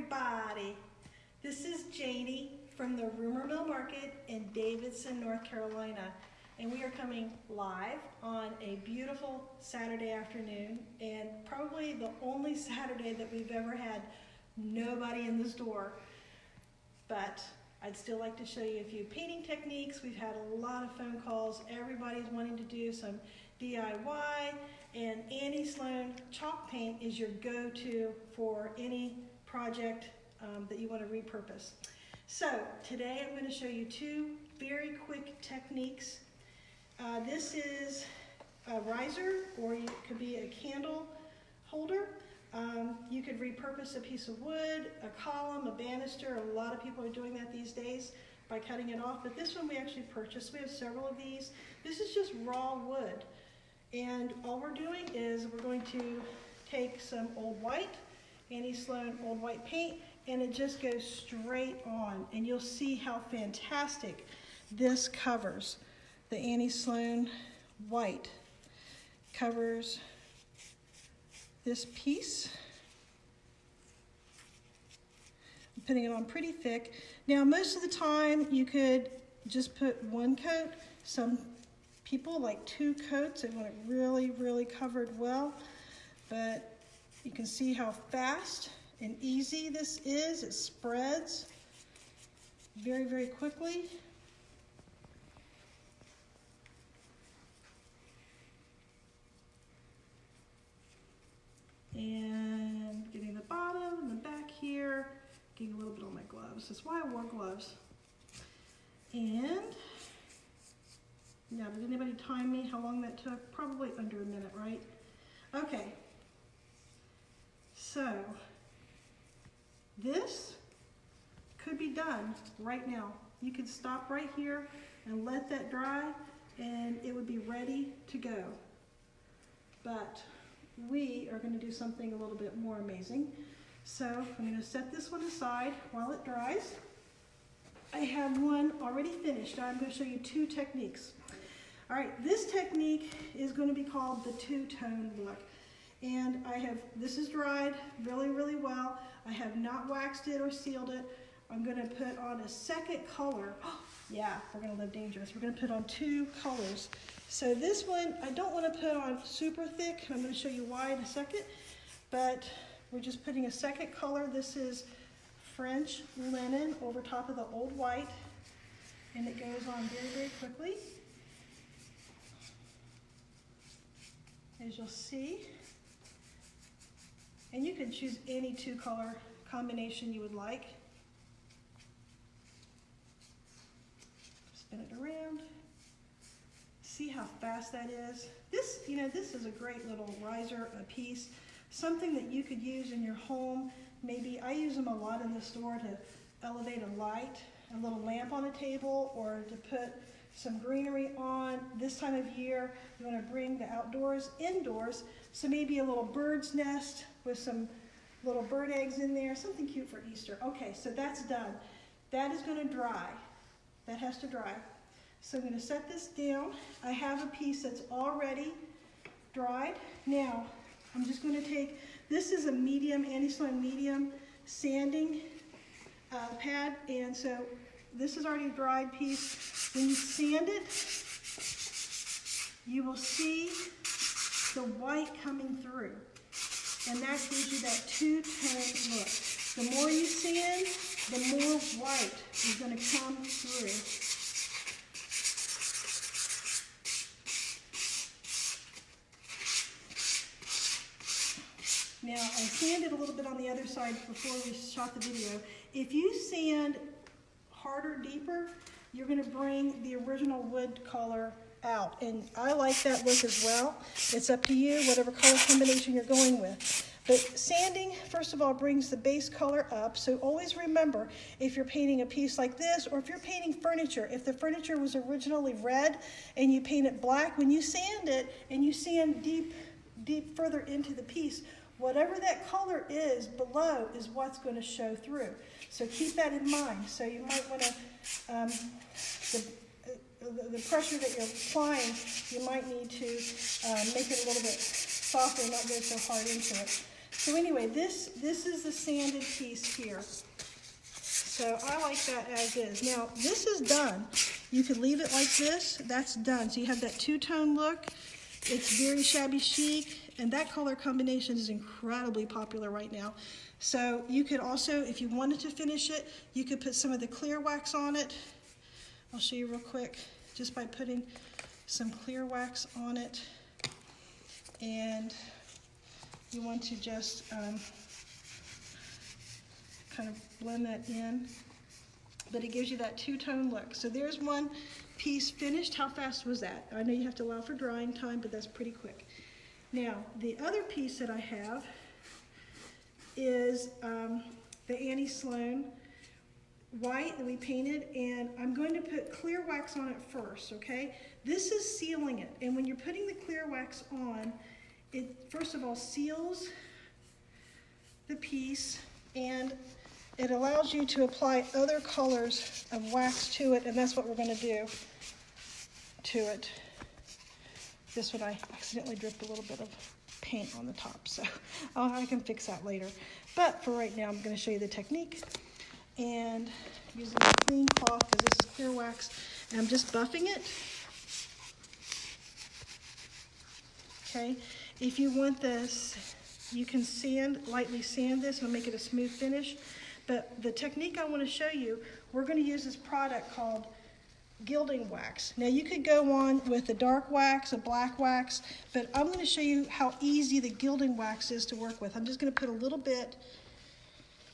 everybody. This is Janie from the Rumor Mill Market in Davidson, North Carolina. And we are coming live on a beautiful Saturday afternoon, and probably the only Saturday that we've ever had nobody in the store. But I'd still like to show you a few painting techniques. We've had a lot of phone calls. Everybody's wanting to do some DIY, and Annie Sloan Chalk Paint is your go-to for any project that you want to repurpose. So today I'm going to show you two very quick techniques. This is a riser, or it could be a candle holder. You could repurpose a piece of wood, a column, a banister. A lot of people are doing that these days by cutting it off, but this one we actually purchased. We have several of these. This is just raw wood, and all we're doing is we're going to take some old white, Annie Sloan old white paint, and it just goes straight on, and you'll see how fantastic this covers. The Annie Sloan white covers this piece. I'm putting it on pretty thick. Now, most of the time you could just put one coat. Some people like 2 coats. They want it really, really covered well. But you can see how fast and easy this is. It spreads very, very quickly. And getting the bottom and the back here, getting a little bit on my gloves. That's why I wore gloves. And now, did anybody time me how long that took? Probably under a minute, right? Okay. So this could be done right now. You could stop right here and let that dry, and it would be ready to go. But we are going to do something a little bit more amazing. So I'm going to set this one aside while it dries. I have one already finished. I'm going to show you 2 techniques. All right, this technique is going to be called the two-tone look. And this is dried really, really well. I have not waxed it or sealed it. I'm going to put on a second color. Oh, yeah, we're going to live dangerous. We're going to put on 2 colors. So this one, I don't want to put on super thick. I'm going to show you why in a second. But we're just putting a second color. This is French linen over top of the old white. And it goes on very, very quickly, as you'll see. And you can choose any 2-color combination you would like. Spin it around. See how fast that is? This is a great little riser, a piece, something that you could use in your home. Maybe I use them a lot in the store to elevate a light, a little lamp on a table, or to put some greenery on. This time of year, you want to bring the outdoors indoors, so maybe a little bird's nest with some little bird eggs in there, something cute for Easter. Okay, so that's done. That is going to dry. That has to dry. So I'm going to set this down. I have a piece that's already dried. Now, I'm just going to take, this is a medium, Annie Sloan medium sanding pad, and so this is already a dried piece. When you sand it, you will see the white coming through, and that gives you that two-tone look. The more you sand, the more white is going to come through. Now, I sanded a little bit on the other side before we shot the video. If you sand harder, deeper, you're going to bring the original wood color out. And I like that look as well. It's up to you, whatever color combination you're going with. But sanding, first of all, brings the base color up. So always remember, if you're painting a piece like this, or if you're painting furniture, if the furniture was originally red and you paint it black, when you sand it and you sand deep further into the piece, whatever that color is below is what's going to show through. So keep that in mind. So you might want to, the pressure that you're applying, you might need to make it a little bit softer and not go so hard into it. So anyway, this is the sanded piece here. So I like that as is. Now, this is done. You could leave it like this. That's done. So you have that two-tone look. It's very shabby chic, and that color combination is incredibly popular right now. So you could also, if you wanted to finish it, you could put some of the clear wax on it. I'll show you real quick, just by putting some clear wax on it. And you want to just kind of blend that in, but it gives you that two-tone look. So there's one piece finished. How fast was that? I know you have to allow for drying time, but that's pretty quick. Now, the other piece that I have is the Annie Sloan white that we painted, and I'm going to put clear wax on it first, okay? This is sealing it, and when you're putting the clear wax on, it first of all seals the piece, and it allows you to apply other colors of wax to it, and that's what we're going to do to it. This one I accidentally dripped a little bit of paint on the top, so I can fix that later. But for right now, I'm going to show you the technique, and using a clean cloth, because this is clear wax, and I'm just buffing it. Okay, if you want this, you can lightly sand this and make it a smooth finish. But the technique I want to show you, we're going to use this product called gilding wax. Now you could go on with a dark wax, a black wax, but I'm going to show you how easy the gilding wax is to work with. I'm just going to put a little bit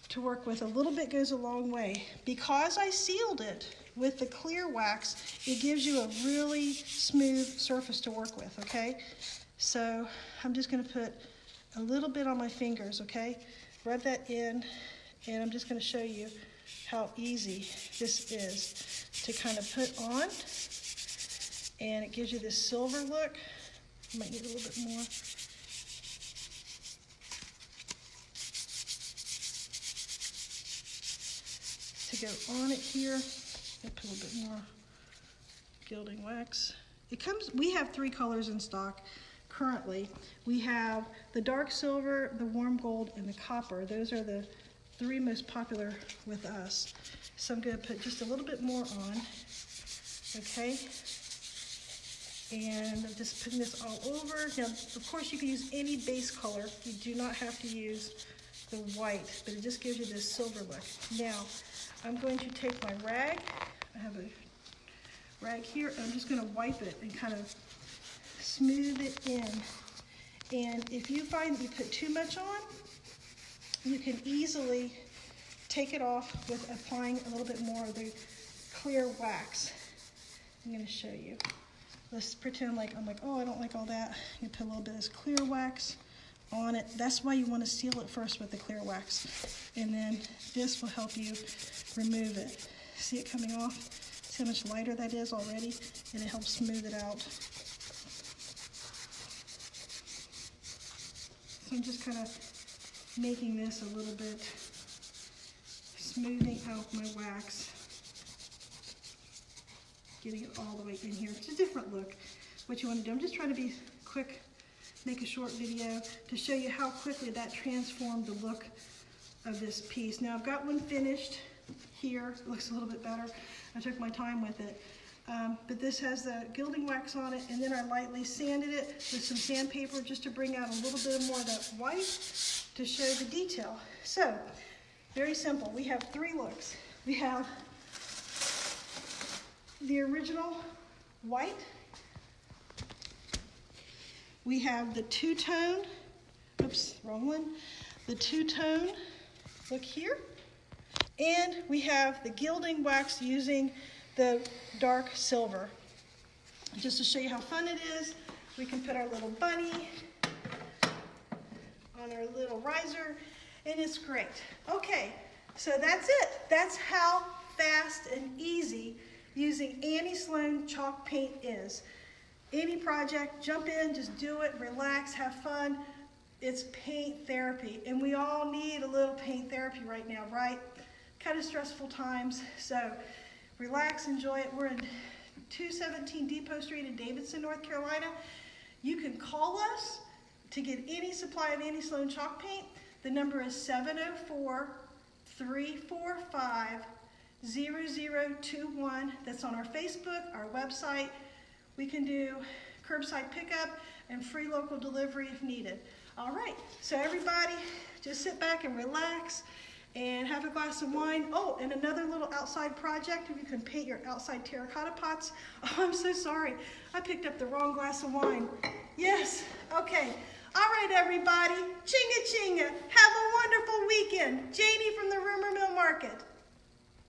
to work with. A little bit goes a long way. Because I sealed it with the clear wax, it gives you a really smooth surface to work with, okay? So I'm just going to put a little bit on my fingers, okay? Rub that in. And I'm just going to show you how easy this is to kind of put on. And it gives you this silver look. You might need a little bit more. To go on it here, I'll put a little bit more gilding wax. We have 3 colors in stock currently. We have the dark silver, the warm gold, and the copper. Those are the 3 most popular with us. So I'm going to put just a little bit more on, okay? And I'm just putting this all over. Now, of course, you can use any base color. You do not have to use the white, but it just gives you this silver look. Now, I'm going to take my rag. I have a rag here, and I'm just going to wipe it and kind of smooth it in. And if you find that you put too much on, you can easily take it off with applying a little bit more of the clear wax. I'm going to show you. Let's pretend like I'm like, oh, I don't like all that. You put a little bit of this clear wax on it. That's why you want to seal it first with the clear wax. And then this will help you remove it. See it coming off? See how much lighter that is already? And it helps smooth it out. So I'm just kind of making this a little bit, smoothing out my wax, getting it all the way in here. It's a different look, what you want to do. I'm just trying to be quick, make a short video to show you how quickly that transformed the look of this piece. Now I've got one finished here. It looks a little bit better. I took my time with it. But this has the gilding wax on it, and then I lightly sanded it with some sandpaper just to bring out a little bit more of that white to show the detail. So, very simple. We have 3 looks. We have the original white. We have the two-tone, oops, wrong one. The two-tone look here. And we have the gilding wax using the dark silver. Just to show you how fun it is, we can put our little bunny on our little riser, and it's great. Okay, so that's it. That's how fast and easy using Annie Sloan Chalk Paint is. Any project, jump in, just do it, relax, have fun. It's paint therapy, and we all need a little paint therapy right now, right? Kind of stressful times, so relax, enjoy it. We're in 217 Depot Street in Davidson, North Carolina. You can call us, To get any supply of Annie Sloan Chalk Paint, the number is 704-345-0021. That's on our Facebook, our website. We can do curbside pickup and free local delivery if needed. All right, so everybody just sit back and relax and have a glass of wine. Oh, and another little outside project, if you can paint your outside terracotta pots. Oh, I'm so sorry. I picked up the wrong glass of wine. Yes, okay. All right, everybody, chinga chinga. Have a wonderful weekend. Janie from the Rumor Mill Market.